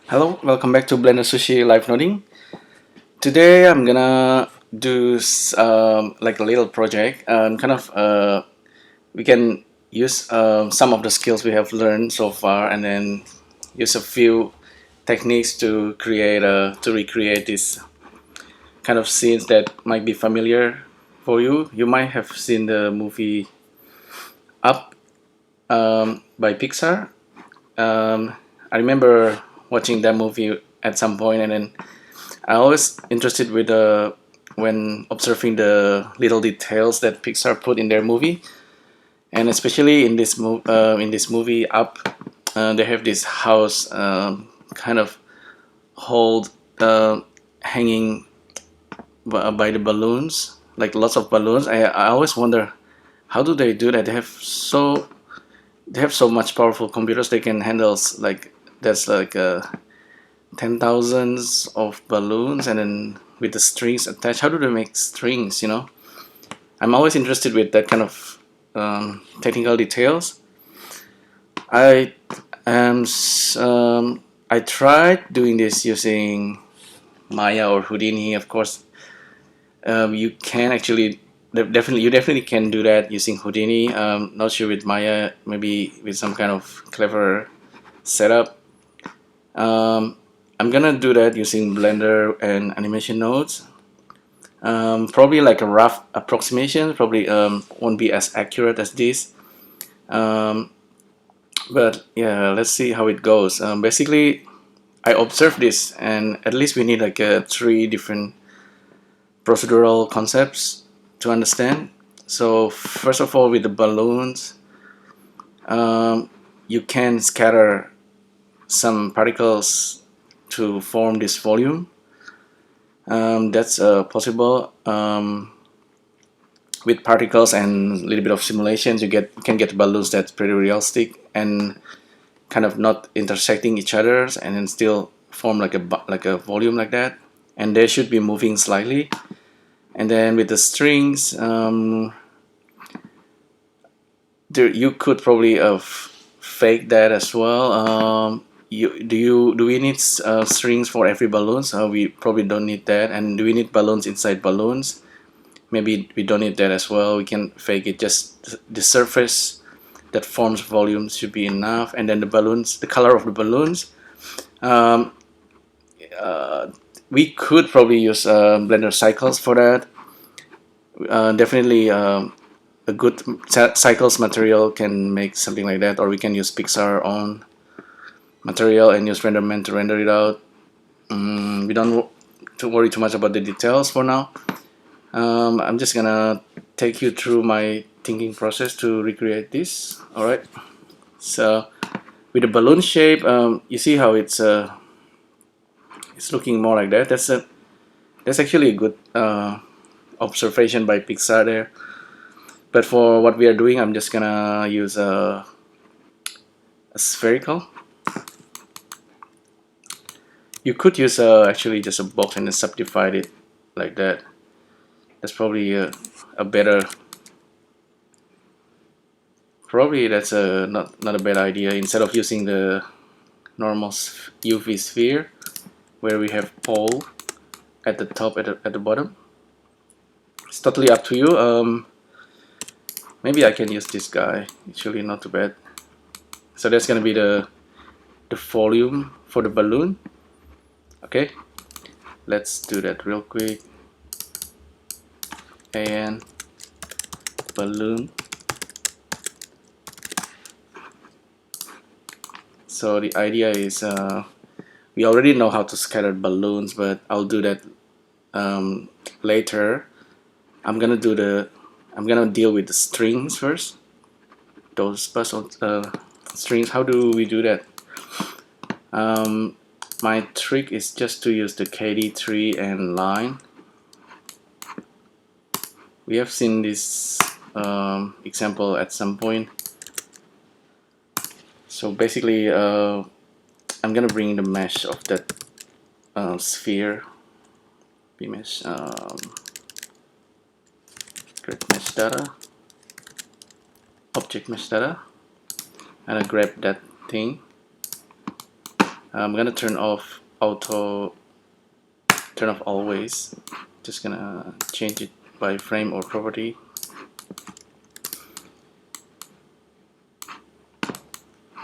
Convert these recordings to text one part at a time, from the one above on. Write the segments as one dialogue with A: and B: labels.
A: Hello, welcome back to BlenderSushi Live Noding. Today I'm gonna do like a little project. We can use some of the skills we have learned so far, and then use a few techniques to recreate this kind of scenes that might be familiar for you. You might have seen the movie Up by Pixar. I remember watching that movie at some point, and then I always interested with when observing the little details that Pixar put in their movie, and especially in this movie Up, they have this house kind of hold hanging by the balloons, like lots of balloons. I always wonder how do they do that. They have so much powerful computers they can handle like that's like 10,000s of balloons, and then with the strings attached. How do they make strings? I'm always interested with that kind of technical details. I am I tried doing this using Maya or Houdini. Of course, you can actually you definitely can do that using Houdini. Not sure with Maya, maybe with some kind of clever setup. I'm gonna do that using Blender and animation nodes. Probably like a rough approximation. Probably won't be as accurate as this. Um, but yeah, let's see how it goes. Basically, I observed this, and at least we need like three different procedural concepts to understand. So first of all, with the balloons, you can scatter some particles to form this volume. That's possible. With particles and a little bit of simulations, you can get balloons that's pretty realistic and kind of not intersecting each other, and then still form like a volume like that. And they should be moving slightly. And then with the strings, you could probably fake that as well. Do we need strings for every balloon? So we probably don't need that. And do we need balloons inside balloons? Maybe we don't need that as well. We can fake it. Just the surface that forms volumes should be enough. And then the balloons, the color of the balloons. Um, we could probably use Blender cycles for that. Definitely a good cycles material can make something like that, or we can use Pixar on material and use RenderMan to render it out. We don't to worry too much about the details for now. I'm just gonna take you through my thinking process to recreate this. All right. So with the balloon shape, you see how it's looking more like that. That's actually a good observation by Pixar there. But for what we are doing, I'm just gonna use a spherical. You could use actually just a box and then subdivide it like that. That's probably a better. Probably that's not a bad idea. Instead of using the normal UV sphere, where we have pole at the top at the bottom. It's totally up to you. Maybe I can use this guy. It's really not too bad. So that's gonna be the volume for the balloon. Okay, let's do that real quick. And balloon. So the idea is we already know how to scatter balloons, but I'll do that later. I'm gonna deal with the strings first. Those special strings. How do we do that? My trick is just to use the KDTree and line. We have seen this example at some point. So basically, I'm gonna bring the mesh of that sphere. Mesh, create mesh data, object mesh data, and I grab that thing. I'm gonna turn off always. Just gonna change it by frame or property.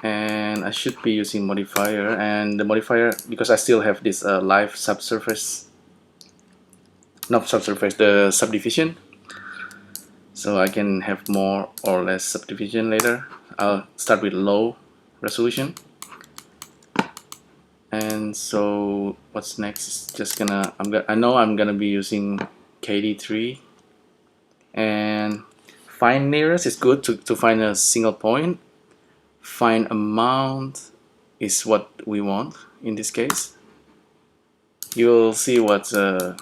A: And I should be using modifier, and the modifier, because I still have this live subsurface, not subsurface, the subdivision, so I can have more or less subdivision later. I'll start with low resolution. And so what's next is just gonna, I know I'm gonna be using KDTree, and find nearest is good to find a single point. Find amount is what we want in this case. You'll see what's gonna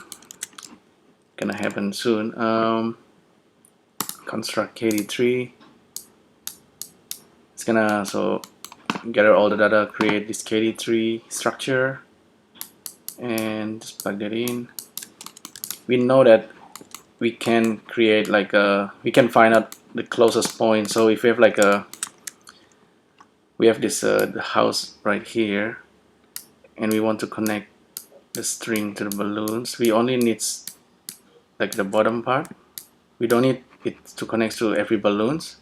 A: happen soon. Construct KDTree. It's gonna gather all the data, create this KDTree structure, and just plug that in. We know that we can create like we can find out the closest point. So if we have like we have this the house right here, and we want to connect the string to the balloons, we only need like the bottom part. We don't need it to connect to every balloons.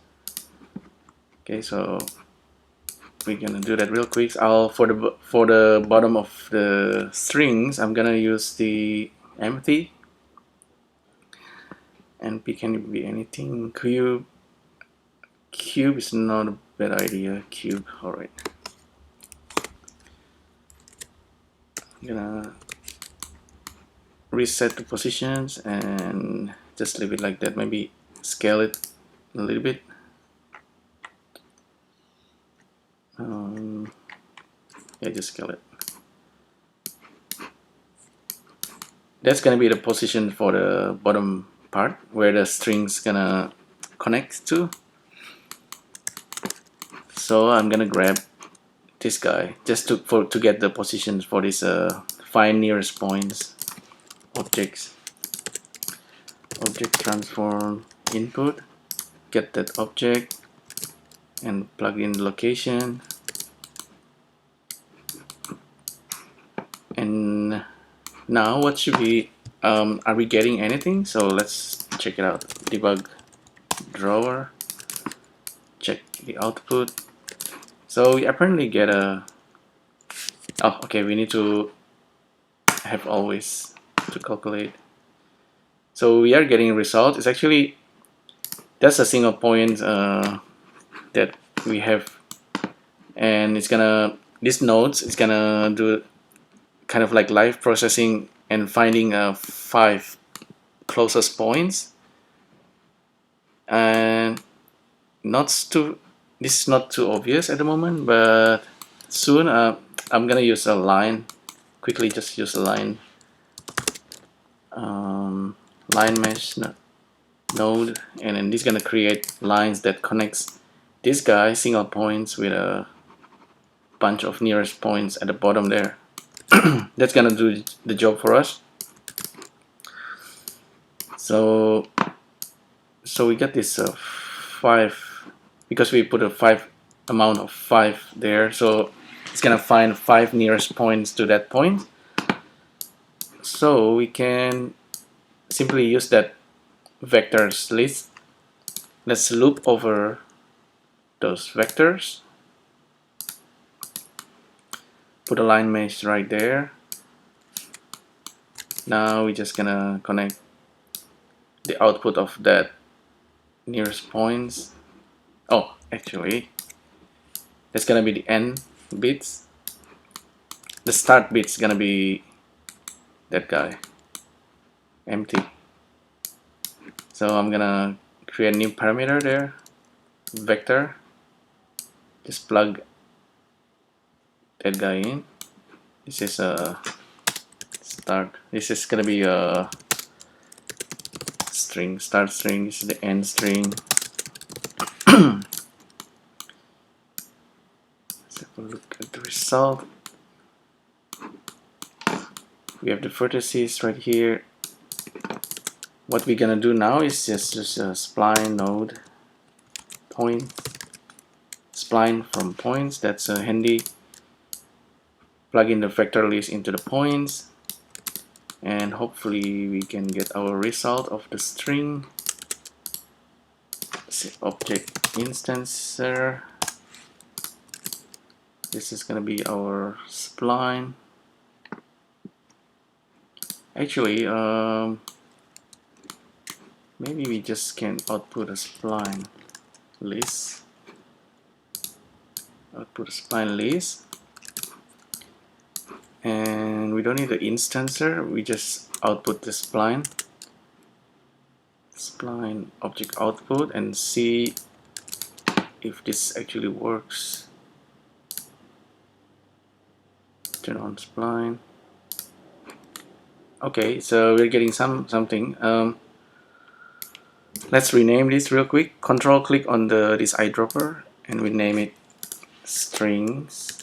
A: Okay, so we're gonna do that real quick. For the bottom of the strings, I'm gonna use the empty. NP can be anything. Cube is not a bad idea. Cube, all right. I'm gonna reset the positions and just leave it like that. Maybe scale it a little bit. Yeah, just scale it. That's gonna be the position for the bottom part where the string's gonna connect to. So I'm gonna grab this guy just to get the positions for this find nearest points object transform input, get that object and plug in the location. And now what should be are we getting anything? So let's check it out. Debug drawer, check the output. So we apparently get a okay, we need to have always to calculate. So we are getting a result. It's actually, that's a single point that we have, and it's gonna, this nodes is gonna do kind of like live processing and finding 5 closest points. And this is not too obvious at the moment, but soon I'm gonna use a line. Quickly just use a line line mesh node, and then this is gonna create lines that connects this guy single points with a bunch of nearest points at the bottom there. That's gonna do the job for us. So we get this 5, because we put a 5 amount of 5 there, so it's gonna find 5 nearest points to that point. So we can simply use that vectors list. Let's loop over those vectors, put a line mesh right there. Now we're just gonna connect the output of that nearest points. Oh, actually that's gonna be the end bits. The start bit's gonna be that guy, empty. So I'm gonna create a new parameter there, vector, just plug that guy in. This is a start, this is gonna be a string, start string, this is the end string. Let's have a look at the result. We have the vertices right here. What we're gonna do now is just a spline node point, spline from points. That's handy. plug in the vector list into the points, and hopefully we can get our result of the string. Object instancer. This is gonna be our spline. Actually, maybe we just can output a spline list. Output a spline list, and we don't need the instancer. We just output the spline object output and see if this actually works. Turn on spline. Okay, so we're getting something. Let's rename this real quick. Control click on this eyedropper and we name it strings.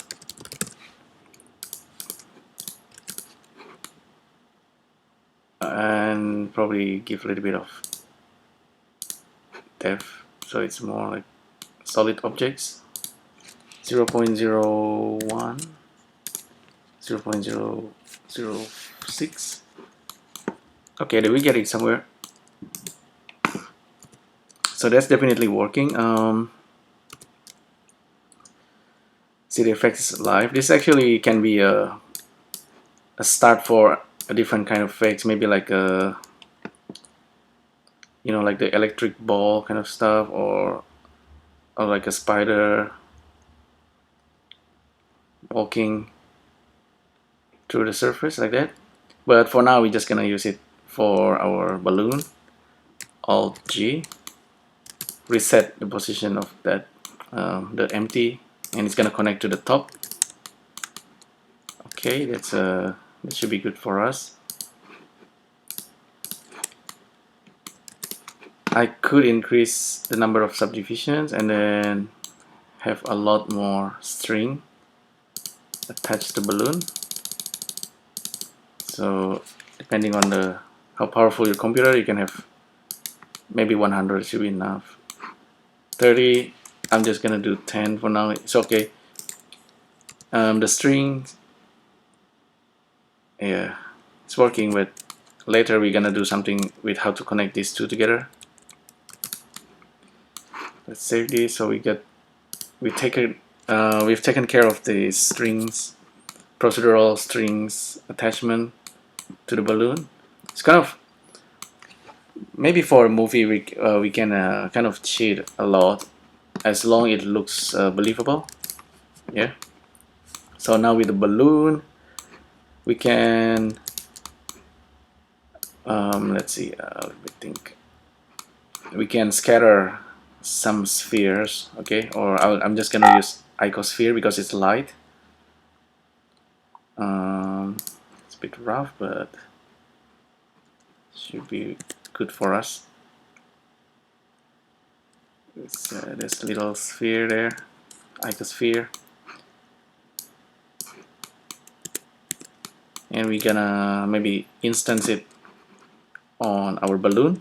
A: And probably give a little bit of depth so it's more like solid objects. 0.01, 0.006. Okay, we're getting somewhere. So that's definitely working. See, the effect is live. This actually can be a start for a different kind of effects, maybe like a, you know, like the electric ball kind of stuff, or like a spider walking through the surface like that. But for now we're just gonna use it for our balloon. Alt G, reset the position of that the empty, and it's gonna connect to the top. Okay, that should be good for us. I could increase the number of subdivisions and then have a lot more string attached to the balloon. So depending on how powerful your computer, you can have maybe 100 should be enough. 30, I'm just gonna do 10 for now. It's okay. The string, yeah, it's working, but later we're gonna do something with how to connect these two together. Let's save this. So we've taken care of the strings, procedural strings attachment to the balloon. It's kind of, maybe for a movie we can kind of cheat a lot as long as it looks believable. Yeah. So now with the balloon we can let's see, let me think. We can scatter some spheres, okay, or I'm just gonna use icosphere because it's light. It's a bit rough, but should be good for us. This little sphere there, icosphere, and we're gonna maybe instance it on our balloon.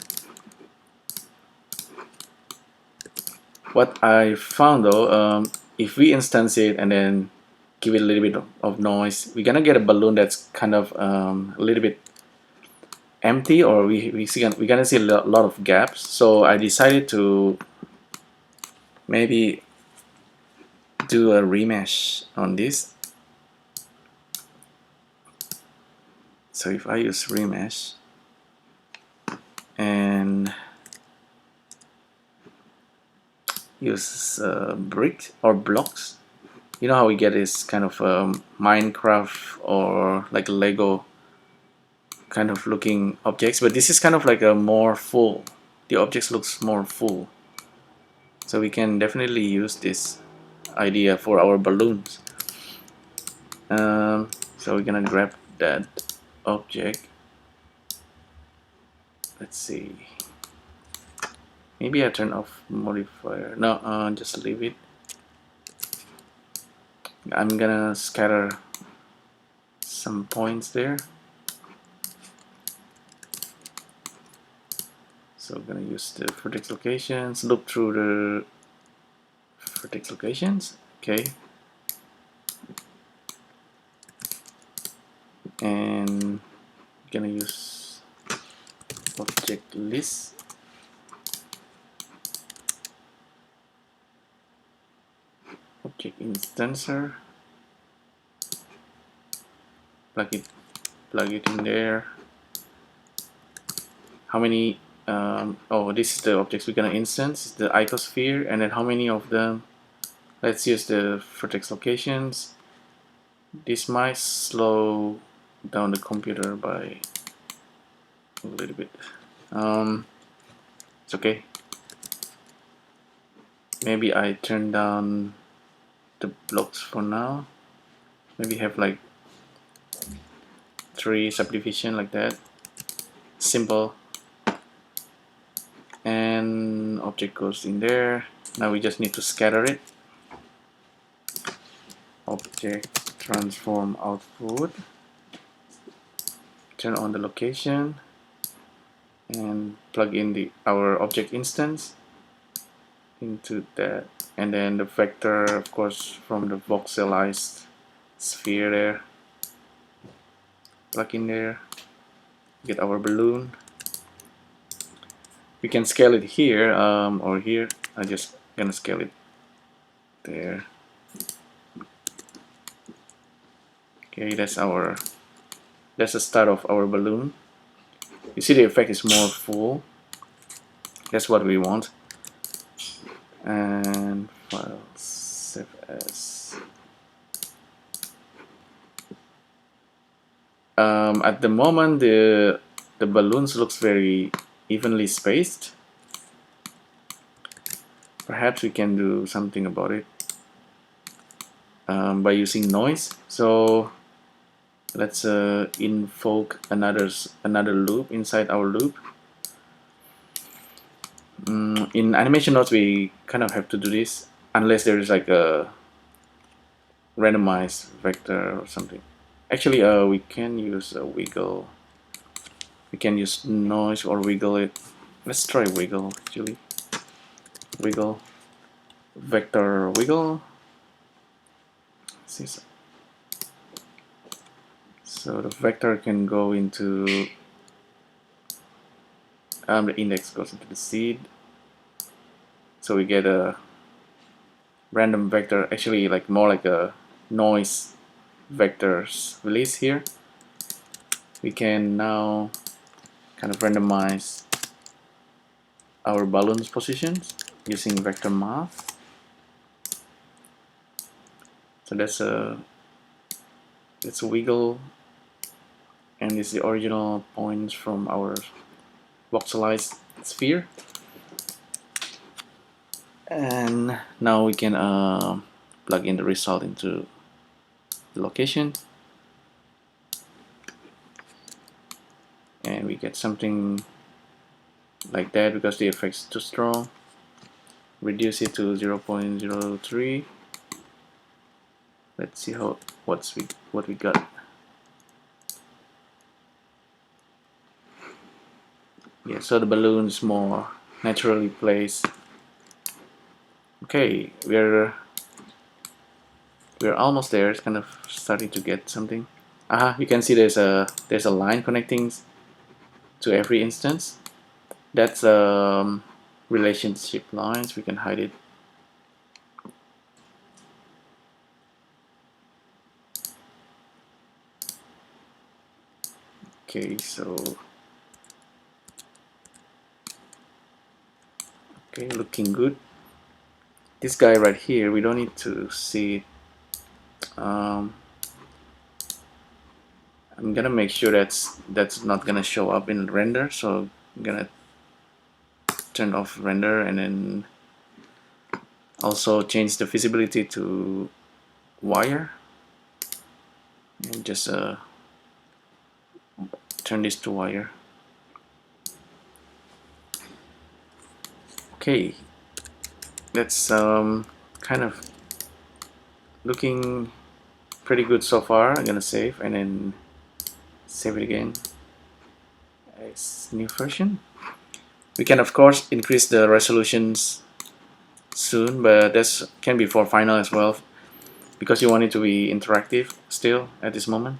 A: What I found though, if we instance it and then give it a little bit of noise, we're gonna get a balloon that's kind of a little bit empty, or we're gonna see a lot of gaps. So I decided to maybe do a remesh on this. So if I use remesh and use brick or blocks, you know how we get this kind of Minecraft or like Lego kind of looking objects, but this is kind of like a more full. The objects looks more full, so we can definitely use this idea for our balloons. So we're gonna grab that object. Let's see. Maybe I turn off modifier. No, just leave it. I'm gonna scatter some points there. So I'm gonna use the vertex locations, look through the vertex locations. Okay. and gonna use object list. Object instancer. Plug it in there. How many? Oh, this is the objects we're gonna instance. The icosphere, and then how many of them? Let's use the vertex locations. This might slow down the computer by a little bit. It's okay. Maybe I turn down the blocks for now. Maybe have like 3 subdivision like that. Simple. And object goes in there. Now we just need to scatter it. Object transform output. Turn on the location and plug in our object instance into that, and then the vector, of course, from the voxelized sphere there. Plug in there. Get our balloon. We can scale it here or here. I'm just gonna scale it there. Okay, that's the start of our balloon. You see the effect is more full. That's what we want. And file save as. At the moment, the balloons looks very evenly spaced. Perhaps we can do something about it by using noise. So let's invoke another loop inside our loop. In animation nodes, we kind of have to do this unless there is like a randomized vector or something. Actually, we can use a wiggle. We can use noise or wiggle it. Let's try wiggle actually. Wiggle, vector wiggle. See, so the vector can go into the index goes into the seed. So we get a random vector, actually like more like a noise vectors release here. We can now kind of randomize our balloons positions using vector math. So that's a wiggle, and this is the original points from our voxelized sphere. And now we can plug in the result into the location, and we get something like that because the effect is too strong. Reduce it to 0.03. Let's see what we got. Yeah, so the balloon is more naturally placed. Okay, we're almost there. It's kind of starting to get something. You can see there's a line connecting to every instance. That's relationship lines. We can hide it. Okay, so okay, looking good. This guy right here, we don't need to see it. I'm gonna make sure that's not gonna show up in render, so I'm gonna turn off render and then also change the visibility to wire and just turn this to wire. Okay, that's kind of looking pretty good so far. I'm gonna save and then save it again as new version. We can of course increase the resolutions soon, but that can be for final as well, because you want it to be interactive still at this moment.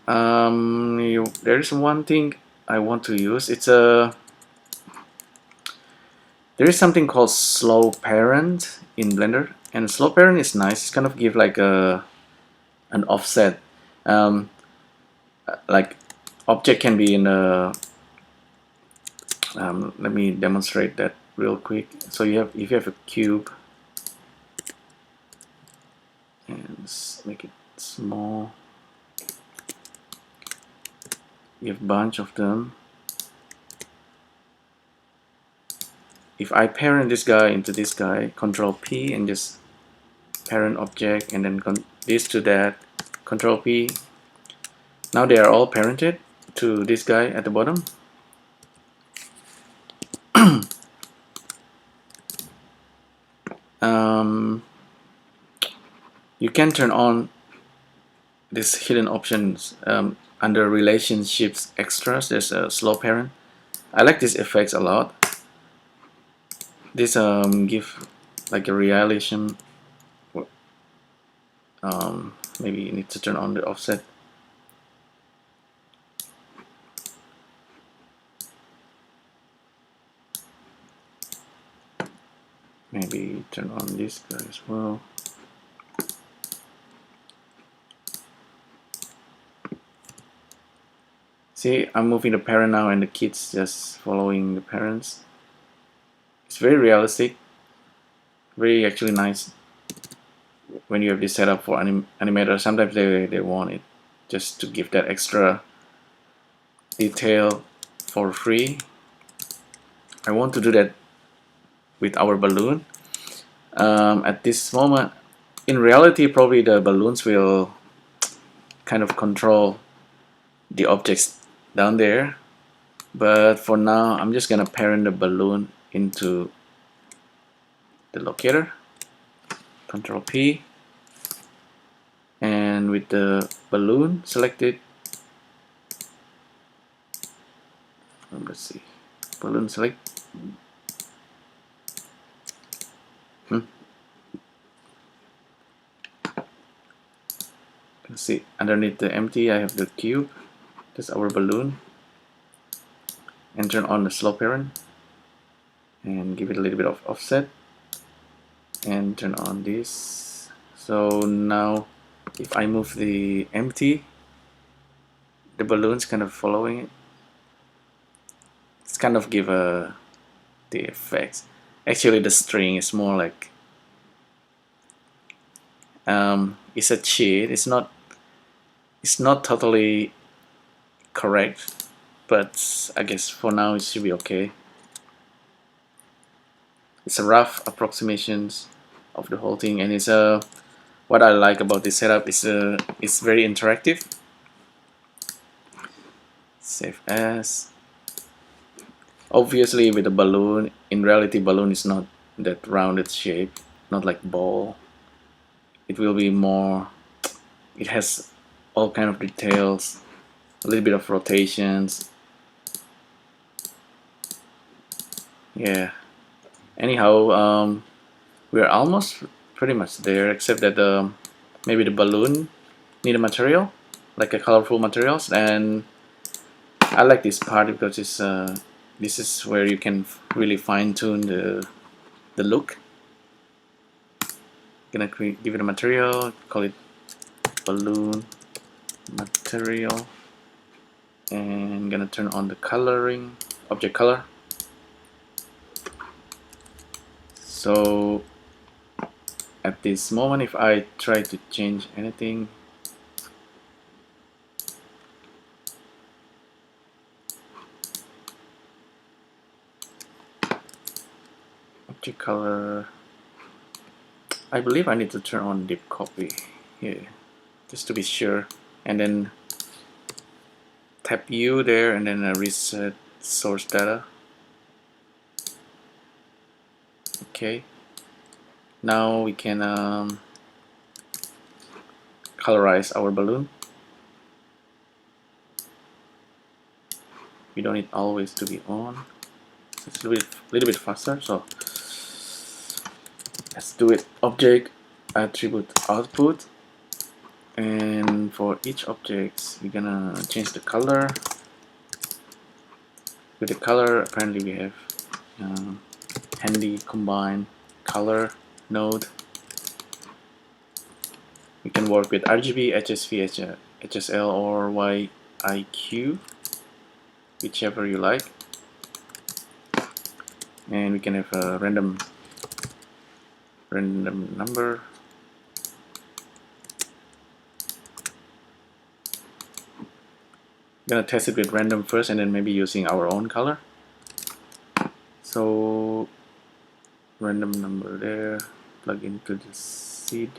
A: There is one thing I want to use. There is something called slow parent in Blender, and slow parent is nice. It's kind of give like an offset. Um, like object can be in a. Let me demonstrate that real quick. So if you have a cube, and make it small. You have a bunch of them. If I parent this guy into this guy, Control P and just parent object, and then this to that, Control P. Now they are all parented to this guy at the bottom. You can turn on these hidden options under relationships extras. There's a slow parent. I like these effects a lot. This give like a realization. Maybe you need to turn on the offset. Maybe turn on this guy as well. See, I'm moving the parent now and the kids just following the parents. It's very realistic, very actually nice. When you have this setup for animator, sometimes they want it just to give that extra detail for free. I want to do that with our balloon. At this moment, in reality, probably the balloons will kind of control the objects down there, but for now I'm just gonna parent the balloon into the locator, Control P, and with the balloon selected, let's see, balloon select, let's see, underneath the empty I have the cube. That's our balloon, and turn on the slow parent and give it a little bit of offset and turn on this. So now if I move the empty, the balloon's kind of following it. It's kind of give the effects. Actually the string is more like it's a cheat. It's not totally correct, but I guess for now it should be okay. It's a rough approximations of the whole thing, and it's what I like about this setup is it's very interactive. Save as. Obviously with the balloon, in reality balloon is not that rounded shape, not like ball. It will be more, it has all kind of details, a little bit of rotations. Yeah. Anyhow, we're almost pretty much there, except that maybe the balloon need a material, like a colorful materials, and I like this part because it's this is where you can really fine-tune the look. Gonna give it a material, call it balloon material, and gonna turn on the coloring, object color. So at this moment, if I try to change anything, object color, I believe I need to turn on deep copy here just to be sure, and then tap U there, and then reset source data. Okay, now we can colorize our balloon. We don't need always to be on. It's a little bit faster, so let's do it. Object attribute output, And for each object, we're gonna change the color. With the color, apparently we have handy combine color node. We can work with RGB, HSV, HSL, or YIQ, whichever you like. And we can have a random number. Gonna test it with random first, and then maybe using our own color. So random number there, plug into the seed,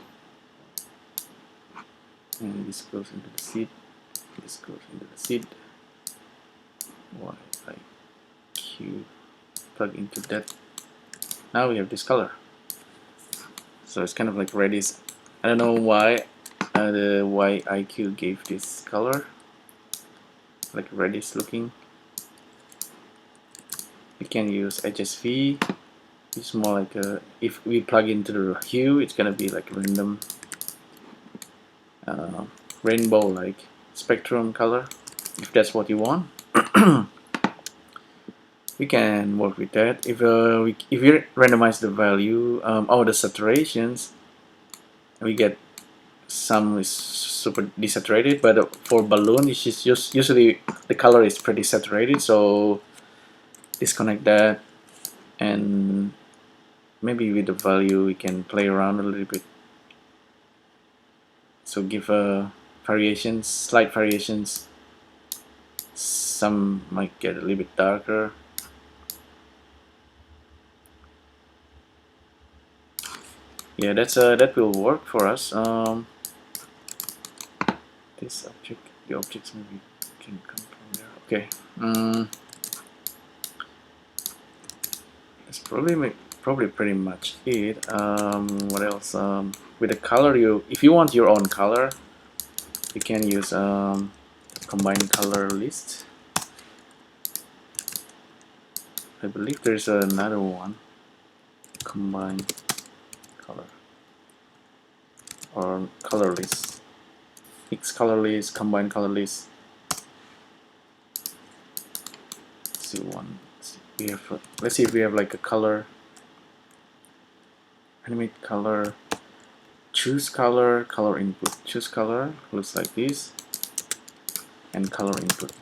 A: and this goes into the seed, this goes into the seed, YIQ, plug into that. Now we have this color. So it's kind of like reddish. I don't know why the YIQ gave this color, like reddish looking. We can use HSV. It's more like if we plug into the hue, it's gonna be like random rainbow like spectrum color, if that's what you want. We can work with that. If we randomize the value, all the saturations, we get some is super desaturated, but for balloon it's just usually the color is pretty saturated, so disconnect that, and maybe with the value we can play around a little bit, so give variations, slight variations. Some might get a little bit darker. Yeah, that will work for us. This object, the objects maybe can come from there. Okay, that's probably pretty much it. What else? With the color, if you want your own color, you can use combine color list. I believe there's another one, combine color or color list. Mix color list, combine color list. Let's see one. Let's see if we have like a color. Animate color. Choose color. Color input. Choose color. Looks like this. And color input.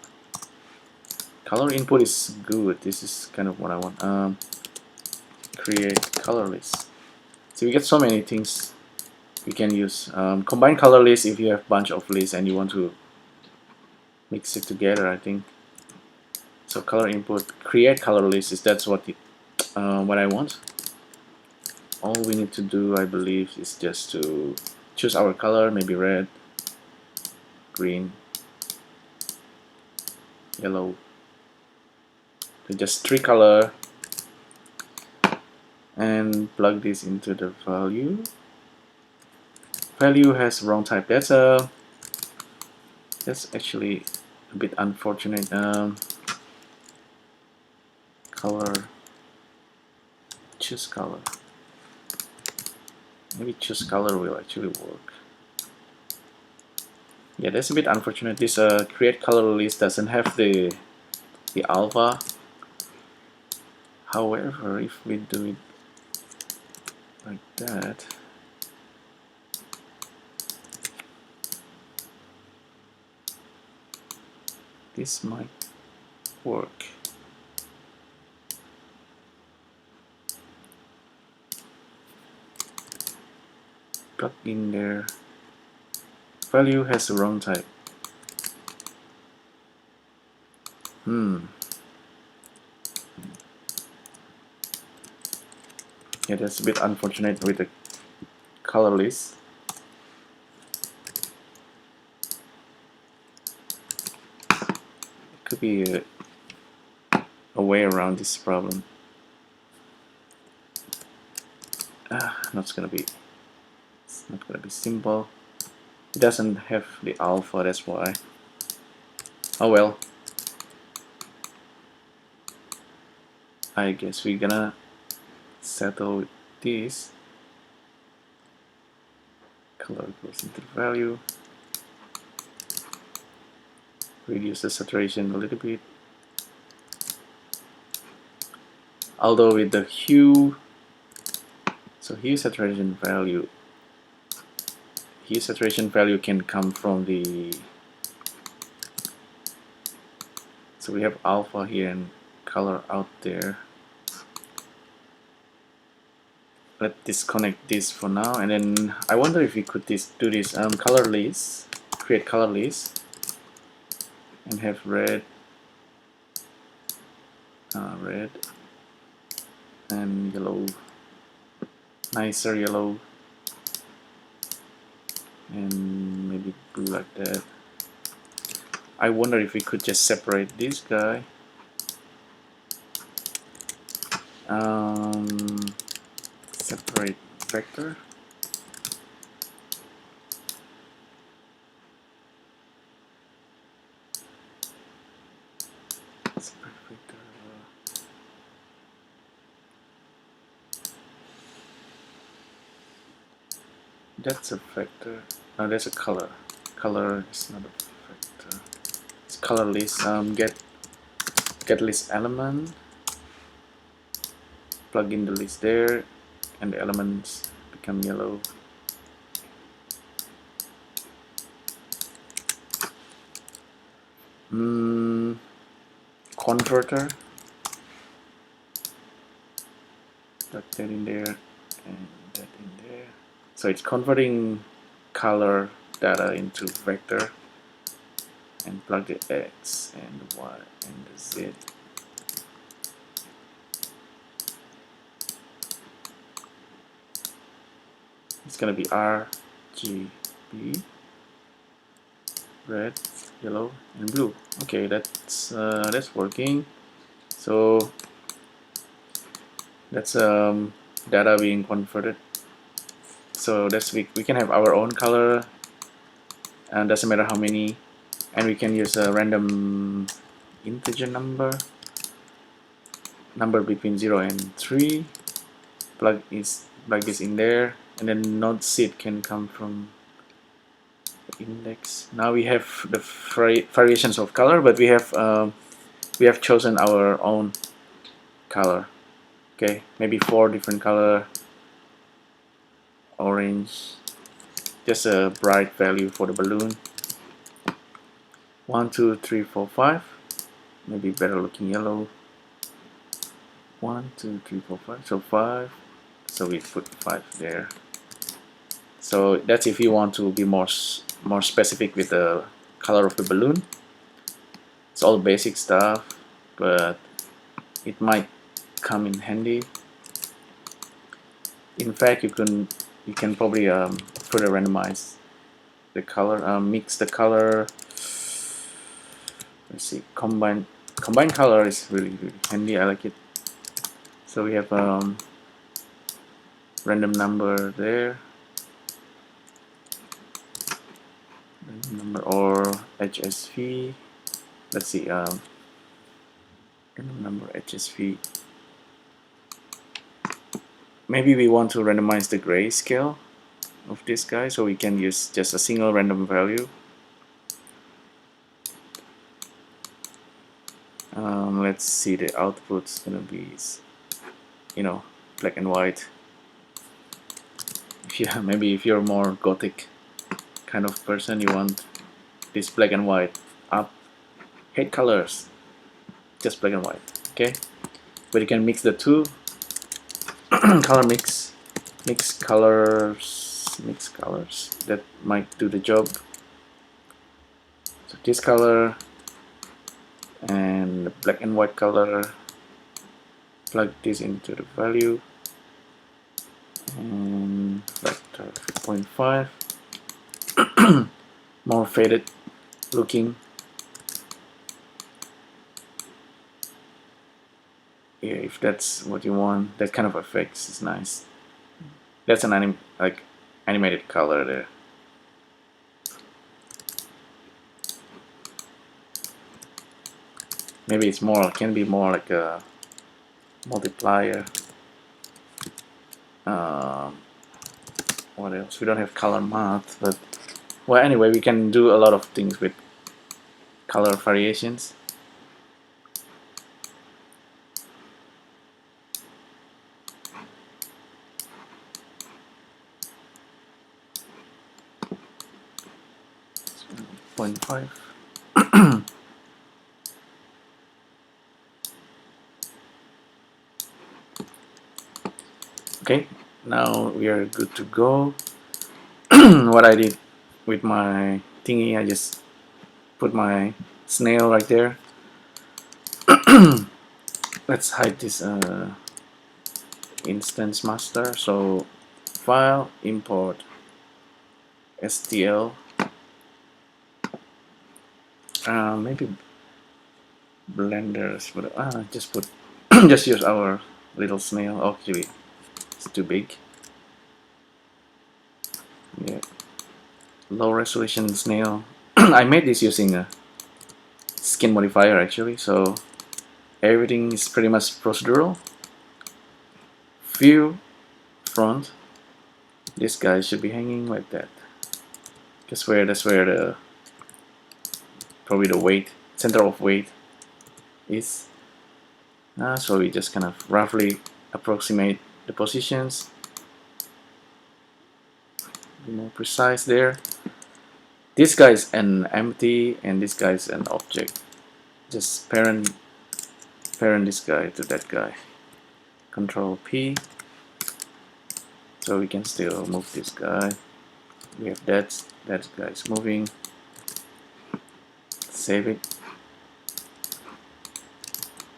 A: Color input is good. This is kind of what I want. Create color list. So we get so many things we can use. Combine color list if you have a bunch of lists and you want to mix it together, I think. So color input, create color list is that's what I want. All we need to do, I believe, is just to choose our color, maybe red, green, yellow. So just 3 color, and plug this into the value. Value has wrong type. That's actually a bit unfortunate. Color, choose color. Maybe choose color will actually work. Yeah, that's a bit unfortunate. This create color list doesn't have the alpha. However, if we do it like that, this might work. Plug in there. Value has the wrong type. Yeah, that's a bit unfortunate with the color list. Could be a way around this problem. It's not gonna be simple. It doesn't have the alpha, that's why. Oh well. I guess we're gonna settle with this. Color goes into the value. reduce the saturation a little bit. Although with the hue, so hue saturation value can come from the, so we have alpha here and color out there. Let's disconnect this for now, and then I wonder if we could do this color list, create color list, and have red and yellow, nicer yellow, and maybe blue like that. I wonder if we could just separate this guy. Separate vector. Separate vector. That's a vector. No, that's a color. Color is not a vector. It's color list. Get list element. Plug in the list there, and the elements become yellow. Converter. Plug that in there and that in there. So it's converting color data into vector, and plug the X and the Y and the Z. It's gonna be RGB, red, yellow, and blue. Okay, that's working. So that's data being converted. So that's we can have our own color, and doesn't matter how many, and we can use a random integer number between 0 and 3. Plug this in there, and then node seed can come from the index. Now we have the variations of color, but we have chosen our own color. Okay, maybe 4 different color. Orange, just a bright value for the balloon. 1, 2, 3, 4, 5. Maybe better looking yellow. 1, 2, 3, 4, 5. So 5. So we put 5 there. So that's if you want to be more specific with the color of the balloon. It's all basic stuff, but it might come in handy. In fact, you can probably further randomize the color, mix the color. Let's see, combine color is really handy. I like it. So we have random number there, random number or HSV. Let's see, random number HSV. Maybe we want to randomize the grayscale of this guy, so we can use just a single random value. Let's see, the output's gonna be, black and white. Maybe if you're more gothic kind of person, you want this black and white up. Hate colors, just black and white. Okay, but you can mix the two. Color mix colors, that might do the job. So this color and the black and white color, plug this into the value, and vector 0.5. More faded looking. Yeah, if that's what you want, that kind of effects is nice. That's an animated color there. Maybe it's can be more like a multiplier. What else? We don't have color math, but well, anyway, we can do a lot of things with color variations. It's 0.5. Okay, now we are good to go. What I did with my thingy, I just put my snail right there. Let's hide this instance master. So file, import stl, maybe blenders, but just put just use our little snail. Actually, it's too big. Yeah, low resolution snail. I made this using a skin modifier actually, so everything is pretty much procedural. View front. This guy should be hanging like that. That's where the probably the weight, center of weight is. So we just kind of roughly approximate the positions. Be more precise there. This guy is an empty and this guy is an object. Just parent this guy to that guy. Control P. So we can still move this guy. We have that guy is moving. Save it.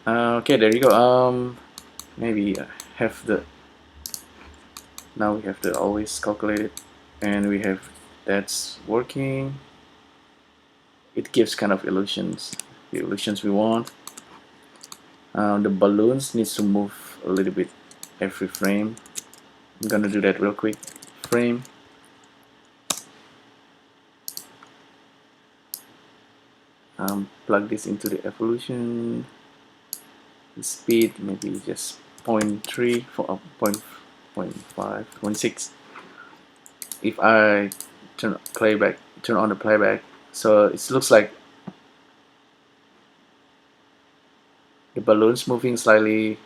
A: Okay, there you go. Maybe have the. Now we have to always calculate it, and we have that's working. It gives kind of illusions, the illusions we want. The balloons needs to move a little bit every frame. I'm gonna do that real quick. Frame. Plug this into the evolution. The speed maybe just 0.3 for 0.5, 0.6. If I turn on the playback, so it looks like the balloons moving slightly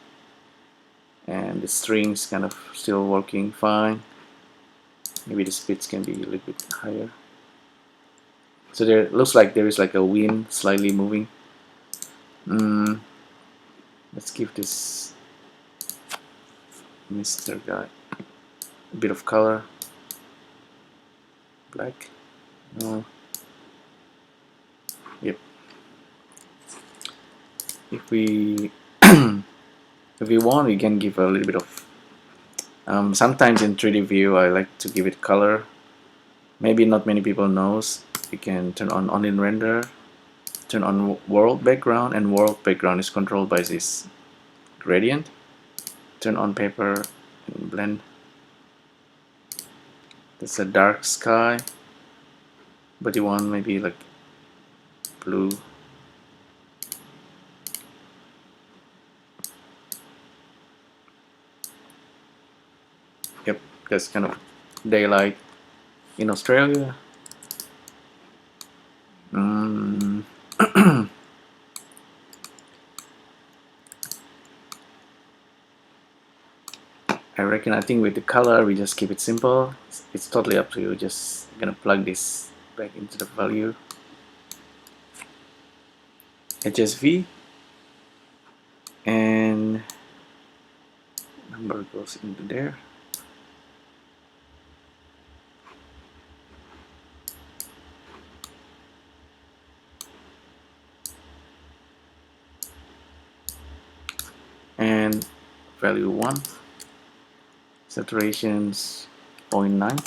A: and the strings kind of still working fine. Maybe the speeds can be a little bit higher. So there looks like there is like a wind slightly moving. Let's give this Mr. guy a bit of color. Black. No. Yep. If we if we want, we can give a little bit of. Sometimes in 3D view, I like to give it color. Maybe not many people knows. You can turn on in render, turn on world background, and world background is controlled by this gradient. Turn on paper and blend. That's a dark sky, but you want maybe like blue. Yep, that's kind of daylight in Australia. I think with the color we just keep it simple. It's totally up to you. Just gonna plug this back into the value. HSV and number goes into there. And value 1. Saturations 0.9.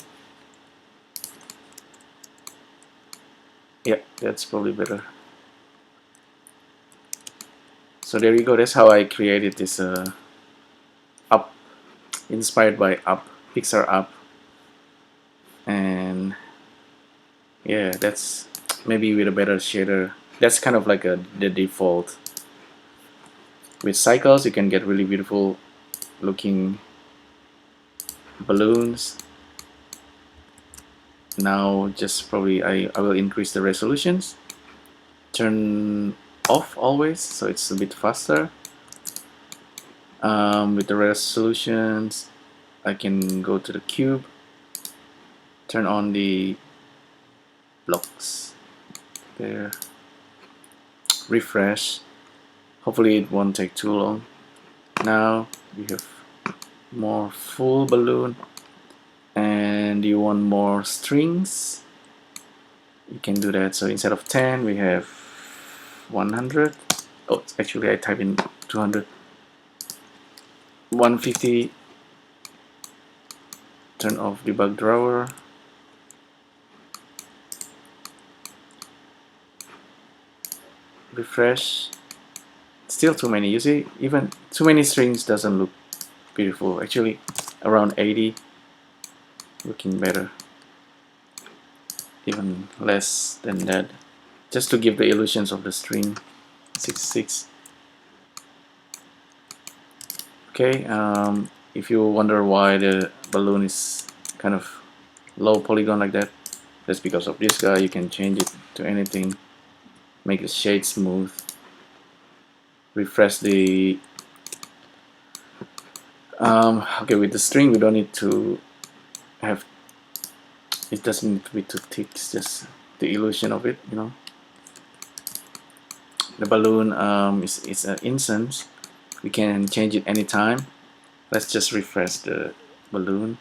A: Yep, that's probably better. So there you go. That's how I created this up, inspired by Up, Pixar Up. And yeah, that's maybe with a better shader. That's kind of like the default. With cycles, you can get really beautiful looking balloons. Now just probably I will increase the resolutions. turn off always, so it's a bit faster. With the resolutions, I can go to the cube, turn on the blocks there, refresh. Hopefully it won't take too long. Now we have more full balloon, and you want more strings, you can do that. So instead of 10 we have 100. Oh, actually I type in 200. 150. Turn off debug drawer. Refresh. Still too many. You see, even too many strings doesn't look beautiful. Actually, around 80 looking better. Even less than that, just to give the illusions of the string. 66. Okay, if you wonder why the balloon is kind of low polygon like that, that's because of this guy. You can change it to anything, make the shade smooth, refresh the okay, with the string we don't need to have, it doesn't need to be too thick, it's just the illusion of it, you know. The balloon is an instance, we can change it anytime. Let's just refresh the balloon.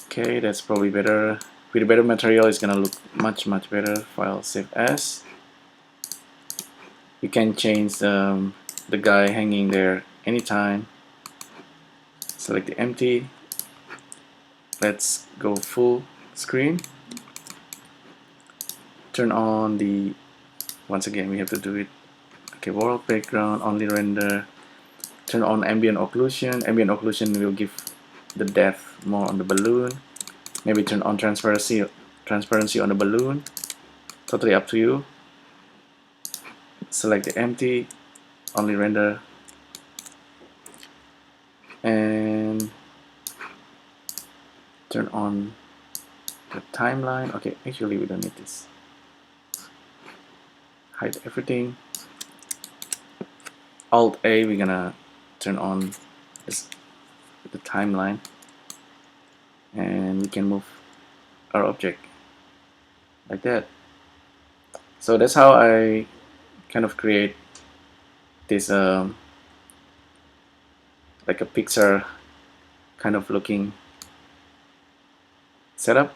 A: Okay, that's probably better. With a better material it's gonna look much better. File save as. You can change the guy hanging there anytime. Select the empty. Let's go full screen. Turn on the, once again we have to do it. Okay, world background, only render. Turn on ambient occlusion. Ambient occlusion will give the depth more on the balloon. Maybe turn on transparency on the balloon. Totally up to you. Select the empty, only render, and turn on the timeline. Okay, actually we don't need this. Hide everything. Alt A, we're gonna turn on this, the timeline, and we can move our object like that. So that's how I kind of create this like a Pixar kind of looking setup.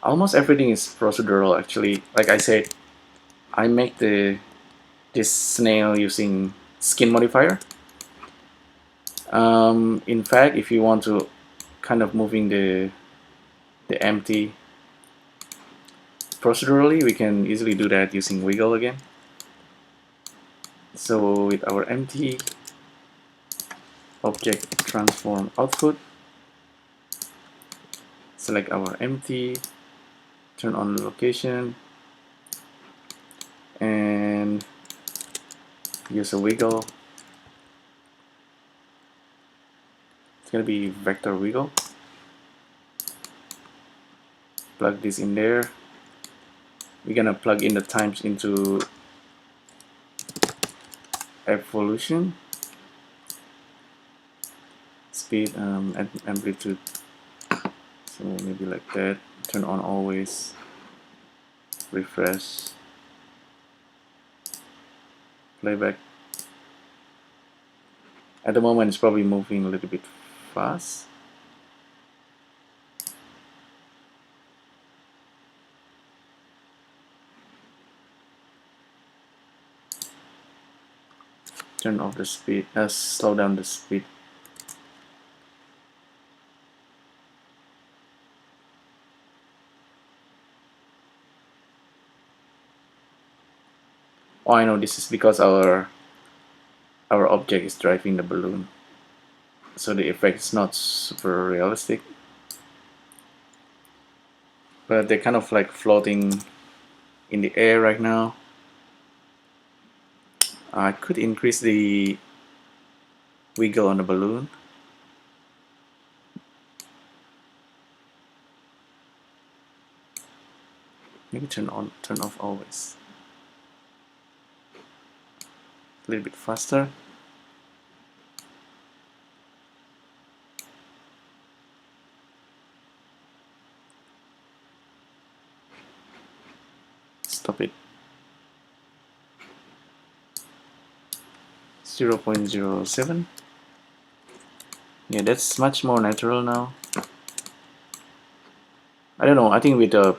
A: Almost everything is procedural actually. Like I said, I make this snail using skin modifier. In fact, if you want to kind of moving the empty procedurally, we can easily do that using wiggle again. So with our empty object transform output, select our empty, turn on the location, and use a wiggle. It's gonna be vector wiggle. Plug this in there. We're gonna plug in the times into evolution, speed, and amplitude. So maybe like that. Turn on always. Refresh. Playback. At the moment, it's probably moving a little bit fast. Turn off the speed. Slow down the speed. Oh, I know, this is because our object is driving the balloon, so the effect is not super realistic, but they're kind of like floating in the air right now. I could increase the wiggle on the balloon. maybe turn on, turn off always. A little bit faster. Stop it. 0.07. Yeah, that's much more natural now. I don't know, I think with the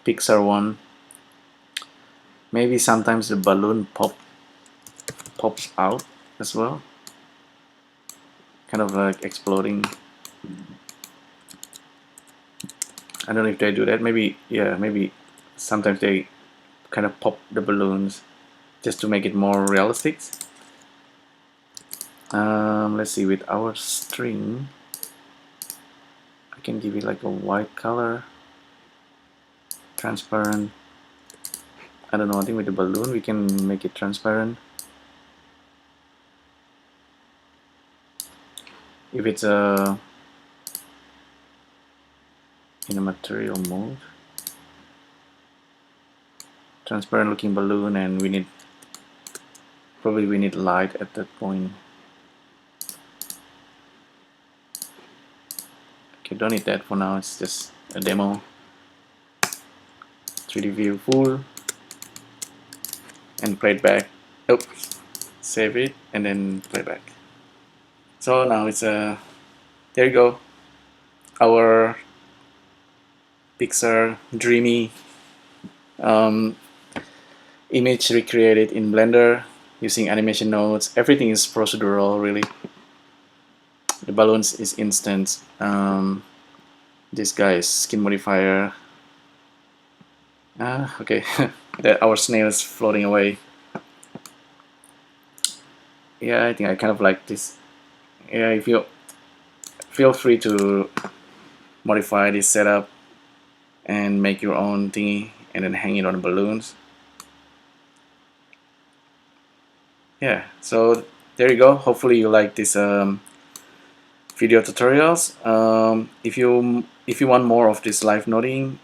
A: Pixar one, maybe sometimes the balloon pops out as well, kind of like exploding. I don't know if they do that. Maybe, yeah, maybe sometimes they kind of pop the balloons just to make it more realistic. Let's see, with our string, I can give it like a white color, transparent. I don't know, I think with the balloon we can make it transparent. If it's in a material mode, transparent looking balloon, and we need light at that point. Okay, don't need that for now, it's just a demo. 3D view full, and play it back. Oops, save it and then play back. So now it's there you go, our Pixar dreamy image recreated in Blender using animation nodes. Everything is procedural, really. The balloons is instant. This guy is skin modifier. Okay, our snail is floating away. Yeah, I think I kind of like this. Yeah, if you feel free to modify this setup and make your own thingy and then hang it on the balloons. Yeah, so there you go. Hopefully you like this video tutorials. If you want more of this live noding,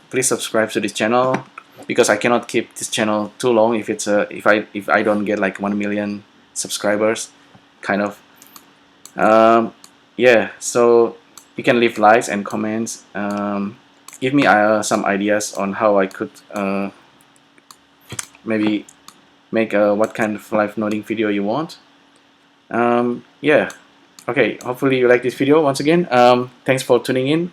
A: please subscribe to this channel, because I cannot keep this channel too long if it's if I don't get like 1 million subscribers, kind of. Yeah, so you can leave likes and comments. Give me some ideas on how I could maybe make what kind of live noding video you want. Yeah, okay, hopefully you like this video. Once again, thanks for tuning in.